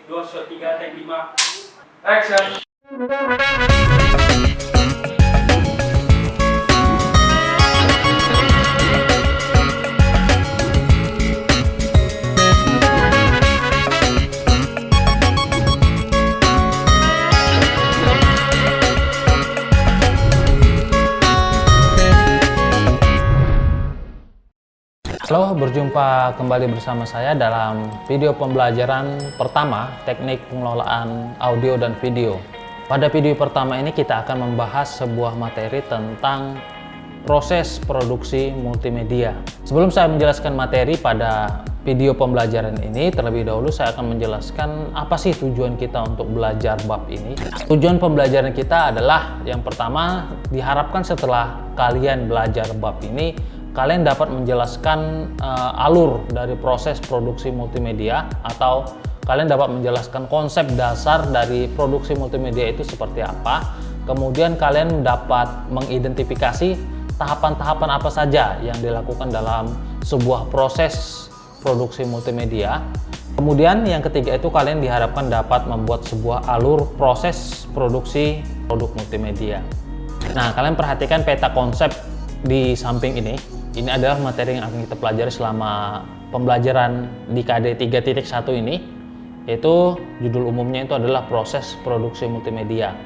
2 shot 3 take 5 action. Halo, berjumpa kembali bersama saya dalam video pembelajaran pertama teknik pengelolaan audio dan video. Pada video pertama ini kita akan membahas sebuah materi tentang proses produksi multimedia. Sebelum saya menjelaskan materi pada video pembelajaran ini, terlebih dahulu saya akan menjelaskan apa sih tujuan kita untuk belajar bab ini. Tujuan pembelajaran kita adalah yang pertama, diharapkan setelah kalian belajar bab ini, kalian dapat menjelaskan alur dari proses produksi multimedia, atau kalian dapat menjelaskan konsep dasar dari produksi multimedia itu seperti apa. Kemudian kalian dapat mengidentifikasi tahapan-tahapan apa saja yang dilakukan dalam sebuah proses produksi multimedia. Kemudian yang ketiga itu kalian diharapkan dapat membuat sebuah alur proses produksi produk multimedia. Nah, kalian perhatikan peta konsep di samping ini. Ini adalah materi yang akan kita pelajari selama pembelajaran di KD 3.1 ini, yaitu judul umumnya itu adalah proses produksi multimedia.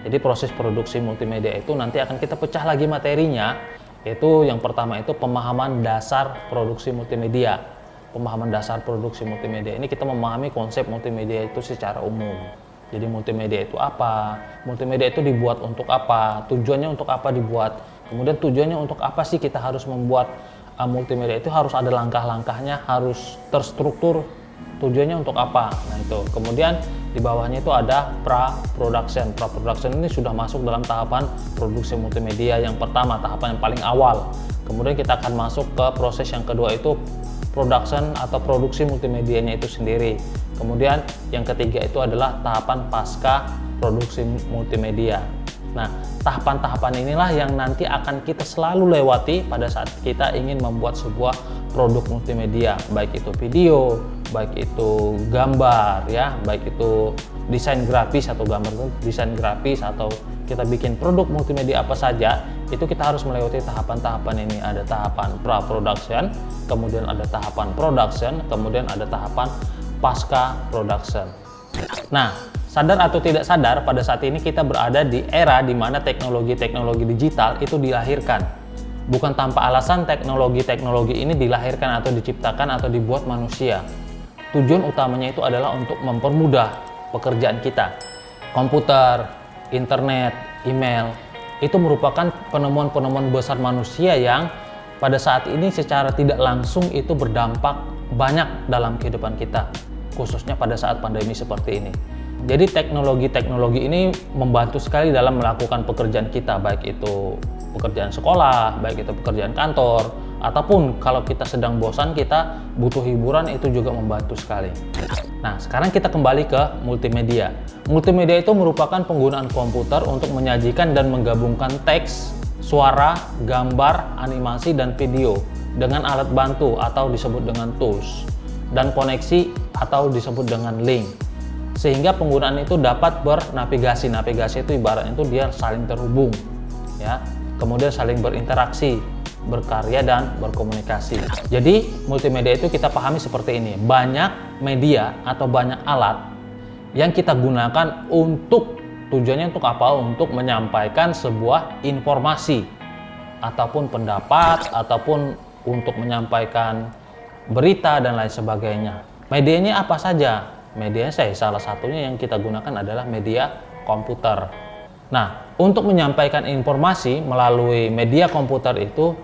Jadi proses produksi multimedia itu nanti akan kita pecah lagi materinya, yaitu yang pertama itu pemahaman dasar produksi multimedia. Pemahaman dasar produksi multimedia ini kita memahami konsep multimedia itu secara umum. Jadi multimedia itu apa? Multimedia itu dibuat untuk apa? Tujuannya untuk apa dibuat? Kemudian tujuannya untuk apa sih kita harus membuat multimedia itu, harus ada langkah-langkahnya, harus terstruktur, tujuannya untuk apa. Nah itu. Kemudian di bawahnya itu ada pra-production. Pra-production ini sudah masuk dalam tahapan produksi multimedia yang pertama, tahapan yang paling awal. Kemudian kita akan masuk ke proses yang kedua, itu production atau produksi multimedianya itu sendiri. Kemudian yang ketiga itu adalah tahapan pasca produksi multimedia. Nah, tahapan-tahapan inilah yang nanti akan kita selalu lewati pada saat kita ingin membuat sebuah produk multimedia, baik itu video, baik itu gambar, ya, baik itu desain grafis atau gambar desain grafis, atau kita bikin produk multimedia apa saja, itu kita harus melewati tahapan-tahapan ini. Ada tahapan pra-production, kemudian ada tahapan production, kemudian ada tahapan pasca production. Nah, sadar atau tidak sadar, pada saat ini kita berada di era di mana teknologi-teknologi digital itu dilahirkan. Bukan tanpa alasan teknologi-teknologi ini dilahirkan atau diciptakan atau dibuat manusia. Tujuan utamanya itu adalah untuk mempermudah pekerjaan kita. Komputer, internet, email, itu merupakan penemuan-penemuan besar manusia yang pada saat ini secara tidak langsung itu berdampak banyak dalam kehidupan kita, khususnya pada saat pandemi seperti ini. Jadi teknologi-teknologi ini membantu sekali dalam melakukan pekerjaan kita, baik itu pekerjaan sekolah, baik itu pekerjaan kantor, ataupun kalau kita sedang bosan, kita butuh hiburan, itu juga membantu sekali. Nah, sekarang kita kembali ke multimedia. Multimedia itu merupakan penggunaan komputer untuk menyajikan dan menggabungkan teks, suara, gambar, animasi, dan video dengan alat bantu atau disebut dengan tools, dan koneksi atau disebut dengan link. Sehingga penggunaan itu dapat bernavigasi. Navigasi itu ibaratnya itu dia saling terhubung, ya. Kemudian saling berinteraksi, berkarya, dan berkomunikasi. Jadi multimedia itu kita pahami seperti ini. Banyak media atau banyak alat yang kita gunakan untuk tujuannya untuk apa? Untuk menyampaikan sebuah informasi ataupun pendapat, ataupun untuk menyampaikan berita dan lain sebagainya. Medianya apa saja? Media salah satunya yang kita gunakan adalah media komputer. Nah, untuk menyampaikan informasi melalui media komputer itu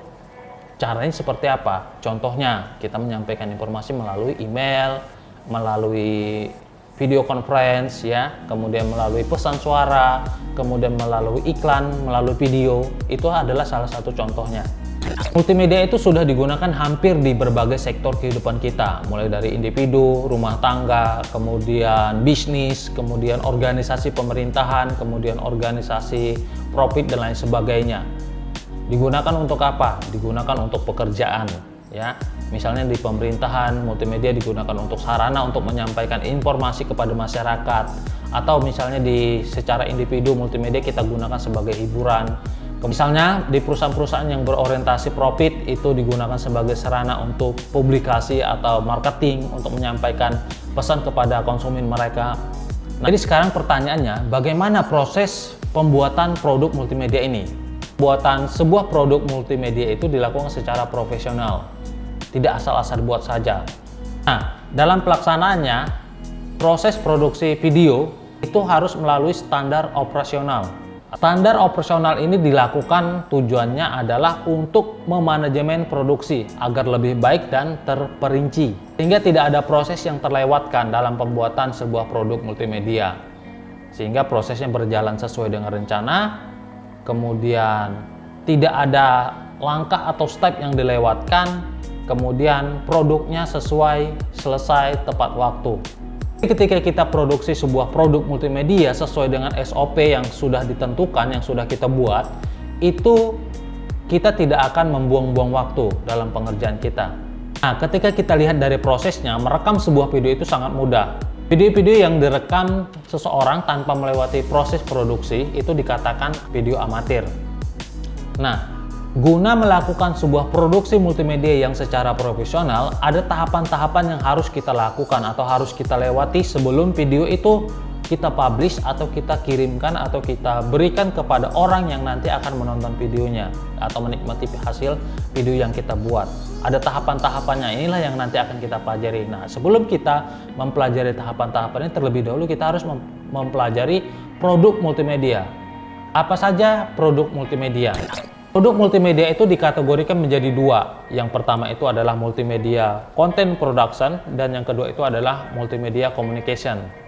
caranya seperti apa? Contohnya, kita menyampaikan informasi melalui email, melalui video conference, ya, kemudian melalui pesan suara, kemudian melalui iklan, melalui video. Itu adalah salah satu contohnya. Multimedia itu sudah digunakan hampir di berbagai sektor kehidupan kita, mulai dari individu, rumah tangga, kemudian bisnis, kemudian organisasi pemerintahan, kemudian organisasi profit dan lain sebagainya. Digunakan untuk apa? Digunakan untuk pekerjaan, ya. Misalnya di pemerintahan, multimedia digunakan untuk sarana untuk menyampaikan informasi kepada masyarakat, atau misalnya secara individu multimedia kita gunakan sebagai hiburan. Misalnya di perusahaan-perusahaan yang berorientasi profit itu digunakan sebagai sarana untuk publikasi atau marketing untuk menyampaikan pesan kepada konsumen mereka. Nah, jadi sekarang pertanyaannya, bagaimana proses pembuatan produk multimedia ini? Pembuatan sebuah produk multimedia itu dilakukan secara profesional, tidak asal-asal buat saja. Nah, dalam pelaksanaannya, proses produksi video itu harus melalui standar operasional. Standar operasional ini dilakukan tujuannya adalah untuk memanajemen produksi agar lebih baik dan terperinci, sehingga tidak ada proses yang terlewatkan dalam pembuatan sebuah produk multimedia, sehingga prosesnya berjalan sesuai dengan rencana, kemudian tidak ada langkah atau step yang dilewatkan, kemudian produknya selesai tepat waktu. Ketika kita produksi sebuah produk multimedia sesuai dengan SOP yang sudah ditentukan, yang sudah kita buat, itu kita tidak akan membuang-buang waktu dalam pengerjaan kita. Nah, ketika kita lihat dari prosesnya, merekam sebuah video itu sangat mudah. Video-video yang direkam seseorang tanpa melewati proses produksi itu dikatakan video amatir. Nah, guna melakukan sebuah produksi multimedia yang secara profesional, ada tahapan-tahapan yang harus kita lakukan atau harus kita lewati sebelum video itu kita publish atau kita kirimkan atau kita berikan kepada orang yang nanti akan menonton videonya atau menikmati hasil video yang kita buat. Ada tahapan-tahapannya, inilah yang nanti akan kita pelajari. Nah, sebelum kita mempelajari tahapan-tahapan ini, terlebih dahulu kita harus mempelajari produk multimedia. Apa saja produk multimedia? Produk multimedia itu dikategorikan menjadi dua. Yang pertama itu adalah multimedia content production dan yang kedua itu adalah multimedia communication.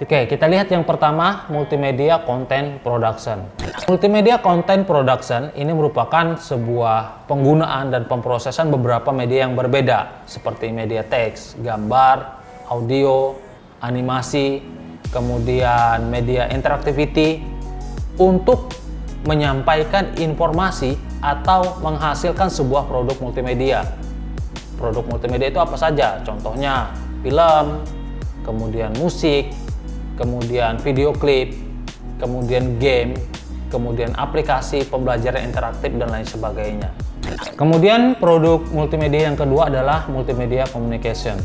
Oke, kita lihat yang pertama, multimedia content production. Multimedia content production ini merupakan sebuah penggunaan dan pemrosesan beberapa media yang berbeda seperti media teks, gambar, audio, animasi, kemudian media interactivity untuk menyampaikan informasi atau menghasilkan sebuah produk multimedia. Produk multimedia itu apa saja? Contohnya film, kemudian musik, kemudian video klip, kemudian game, kemudian aplikasi pembelajaran interaktif dan lain sebagainya. Kemudian produk multimedia yang kedua adalah multimedia communication.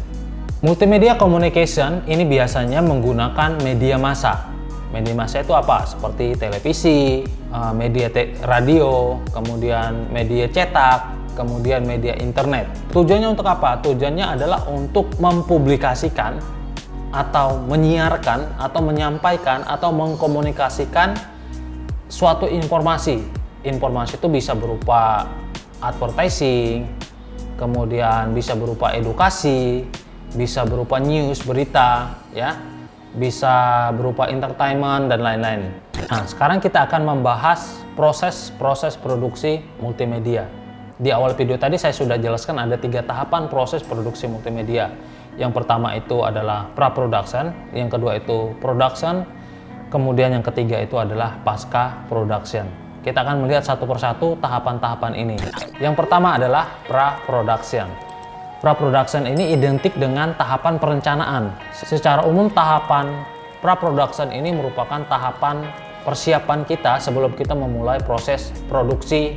Multimedia communication ini biasanya menggunakan media massa. Media massa itu apa? Seperti televisi, media radio, kemudian media cetak, kemudian media internet. Tujuannya untuk apa? Tujuannya adalah untuk mempublikasikan atau menyiarkan atau menyampaikan atau mengkomunikasikan suatu informasi. Informasi itu bisa berupa advertising, kemudian bisa berupa edukasi, bisa berupa news, berita, ya, bisa berupa entertainment dan lain-lain. Nah, sekarang kita akan membahas proses produksi multimedia. Di awal video tadi saya sudah jelaskan ada 3 tahapan proses produksi multimedia. Yang pertama itu adalah pra-production, yang kedua itu production, kemudian yang ketiga itu adalah pasca production. Kita akan melihat satu persatu tahapan-tahapan ini. Yang pertama adalah pra-production. Pra-production ini identik dengan tahapan perencanaan. Secara umum tahapan pra-production ini merupakan tahapan persiapan kita sebelum kita memulai proses produksi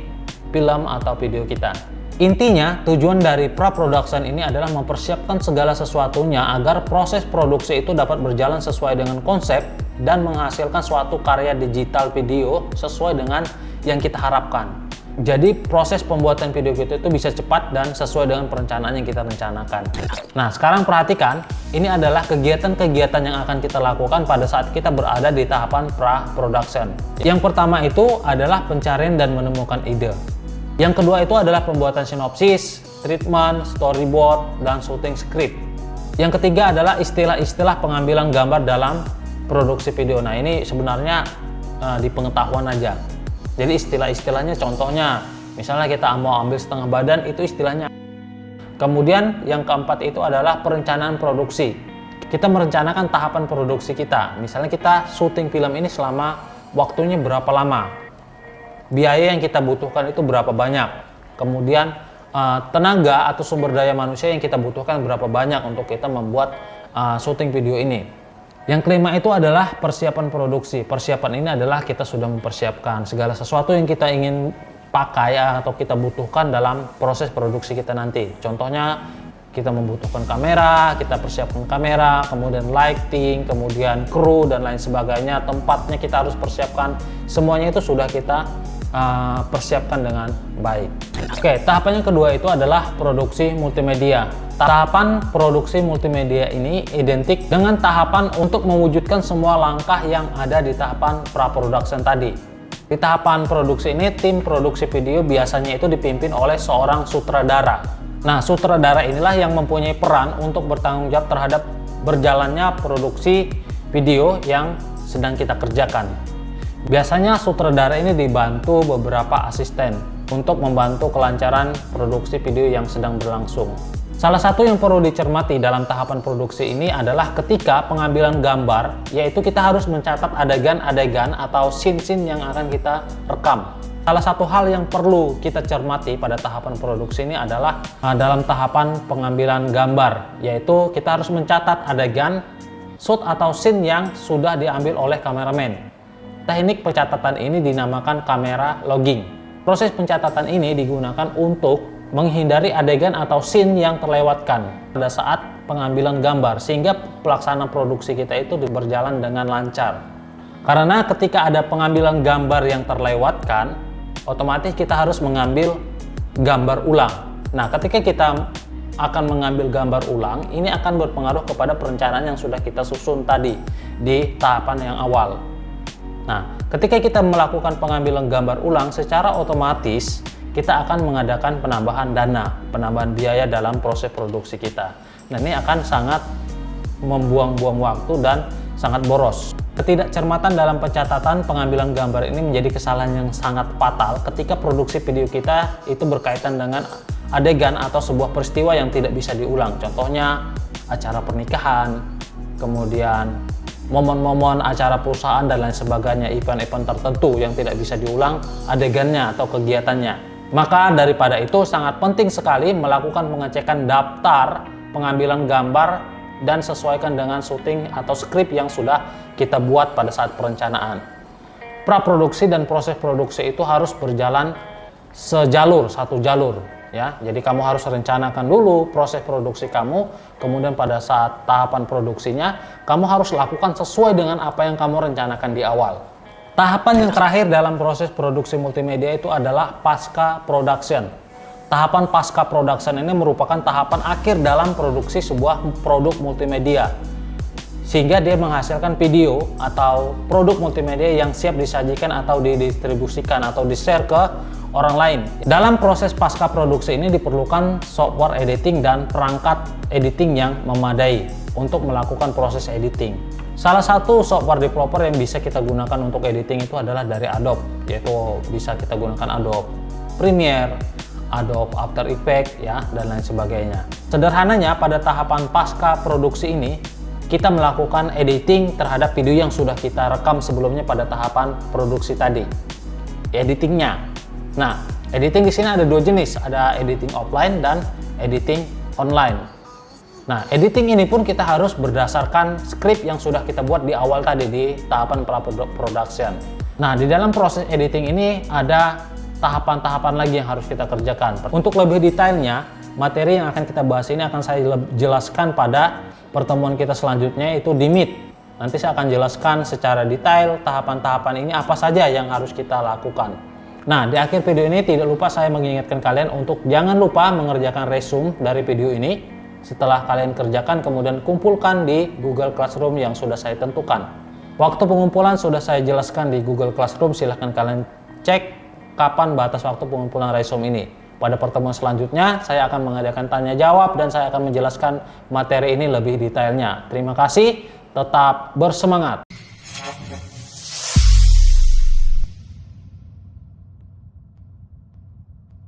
film atau video kita. Intinya, tujuan dari pra-production ini adalah mempersiapkan segala sesuatunya agar proses produksi itu dapat berjalan sesuai dengan konsep dan menghasilkan suatu karya digital video sesuai dengan yang kita harapkan. Jadi proses pembuatan video kita itu bisa cepat dan sesuai dengan perencanaan yang kita rencanakan. Nah, sekarang perhatikan, ini adalah kegiatan-kegiatan yang akan kita lakukan pada saat kita berada di tahapan pra-production. Yang pertama itu adalah pencarian dan menemukan ide. Yang kedua itu adalah pembuatan sinopsis, treatment, storyboard, dan syuting script. Yang ketiga adalah istilah-istilah pengambilan gambar dalam produksi video. Nah, ini sebenarnya di pengetahuan aja. Jadi istilah-istilahnya contohnya, misalnya kita mau ambil setengah badan, itu istilahnya. Kemudian yang keempat itu adalah perencanaan produksi. Kita merencanakan tahapan produksi kita. Misalnya kita syuting film ini selama waktunya berapa lama. Biaya yang kita butuhkan itu berapa banyak. Kemudian tenaga atau sumber daya manusia yang kita butuhkan berapa banyak untuk kita membuat syuting video ini. Yang kelima itu adalah persiapan produksi. Persiapan ini adalah kita sudah mempersiapkan segala sesuatu yang kita ingin pakai atau kita butuhkan dalam proses produksi kita nanti. Contohnya kita membutuhkan kamera, kita persiapkan kamera, kemudian lighting, kemudian kru dan lain sebagainya. Tempatnya kita harus persiapkan. Semuanya itu sudah kita persiapkan dengan baik. Oke, tahapan yang kedua itu adalah produksi multimedia. Tahapan produksi multimedia ini identik dengan tahapan untuk mewujudkan semua langkah yang ada di tahapan pra-production tadi. Di tahapan produksi ini, tim produksi video biasanya itu dipimpin oleh seorang sutradara. Nah, sutradara inilah yang mempunyai peran untuk bertanggung jawab terhadap berjalannya produksi video yang sedang kita kerjakan. Biasanya sutradara ini dibantu beberapa asisten untuk membantu kelancaran produksi video yang sedang berlangsung. Salah satu yang perlu dicermati dalam tahapan produksi ini adalah ketika pengambilan gambar, yaitu kita harus mencatat adegan-adegan atau scene-scene yang akan kita rekam. Salah satu hal yang perlu kita cermati pada tahapan produksi ini adalah dalam tahapan pengambilan gambar, yaitu kita harus mencatat adegan, shoot atau scene yang sudah diambil oleh kameramen. Teknik pencatatan ini dinamakan kamera logging. Proses pencatatan ini digunakan untuk menghindari adegan atau scene yang terlewatkan pada saat pengambilan gambar, sehingga pelaksanaan produksi kita itu berjalan dengan lancar. Karena ketika ada pengambilan gambar yang terlewatkan, otomatis kita harus mengambil gambar ulang. Nah, ketika kita akan mengambil gambar ulang, ini akan berpengaruh kepada perencanaan yang sudah kita susun tadi di tahapan yang awal. Nah, ketika kita melakukan pengambilan gambar ulang, secara otomatis kita akan mengadakan penambahan dana, penambahan biaya dalam proses produksi kita. Nah, ini akan sangat membuang-buang waktu dan sangat boros. Ketidakcermatan dalam pencatatan pengambilan gambar ini menjadi kesalahan yang sangat fatal ketika produksi video kita itu berkaitan dengan adegan atau sebuah peristiwa yang tidak bisa diulang. Contohnya acara pernikahan, kemudian momen-momen acara perusahaan dan lain sebagainya, event-event tertentu yang tidak bisa diulang adegannya atau kegiatannya. Maka daripada itu sangat penting sekali melakukan pengecekan daftar pengambilan gambar dan sesuaikan dengan syuting atau skrip yang sudah kita buat pada saat perencanaan. Praproduksi dan proses produksi itu harus berjalan satu jalur. Ya, jadi kamu harus rencanakan dulu proses produksi kamu, kemudian pada saat tahapan produksinya, kamu harus lakukan sesuai dengan apa yang kamu rencanakan di awal. Tahapan yang terakhir dalam proses produksi multimedia itu adalah pasca production. Tahapan pasca production ini merupakan tahapan akhir dalam produksi sebuah produk multimedia, sehingga dia menghasilkan video atau produk multimedia yang siap disajikan atau didistribusikan atau di-share ke orang lain. Dalam proses pasca produksi ini diperlukan software editing dan perangkat editing yang memadai untuk melakukan proses editing. Salah satu software developer yang bisa kita gunakan untuk editing itu adalah dari Adobe, yaitu bisa kita gunakan Adobe Premiere, Adobe After Effects, ya, dan lain sebagainya. Sederhananya, pada tahapan pasca produksi ini kita melakukan editing terhadap video yang sudah kita rekam sebelumnya pada tahapan produksi tadi. Editingnya. Nah, editing di sini ada dua jenis, ada editing offline dan editing online. Nah, editing ini pun kita harus berdasarkan skrip yang sudah kita buat di awal tadi di tahapan pra-production. Nah, di dalam proses editing ini ada tahapan-tahapan lagi yang harus kita kerjakan. Untuk lebih detailnya, materi yang akan kita bahas ini akan saya jelaskan pada pertemuan kita selanjutnya, yaitu di Meet. Nanti saya akan jelaskan secara detail tahapan-tahapan ini apa saja yang harus kita lakukan. Nah, di akhir video ini tidak lupa saya mengingatkan kalian untuk jangan lupa mengerjakan resume dari video ini. Setelah kalian kerjakan, kemudian kumpulkan di Google Classroom yang sudah saya tentukan. Waktu pengumpulan sudah saya jelaskan di Google Classroom, silahkan kalian cek kapan batas waktu pengumpulan resume ini. Pada pertemuan selanjutnya, saya akan mengadakan tanya jawab dan saya akan menjelaskan materi ini lebih detailnya. Terima kasih, tetap bersemangat.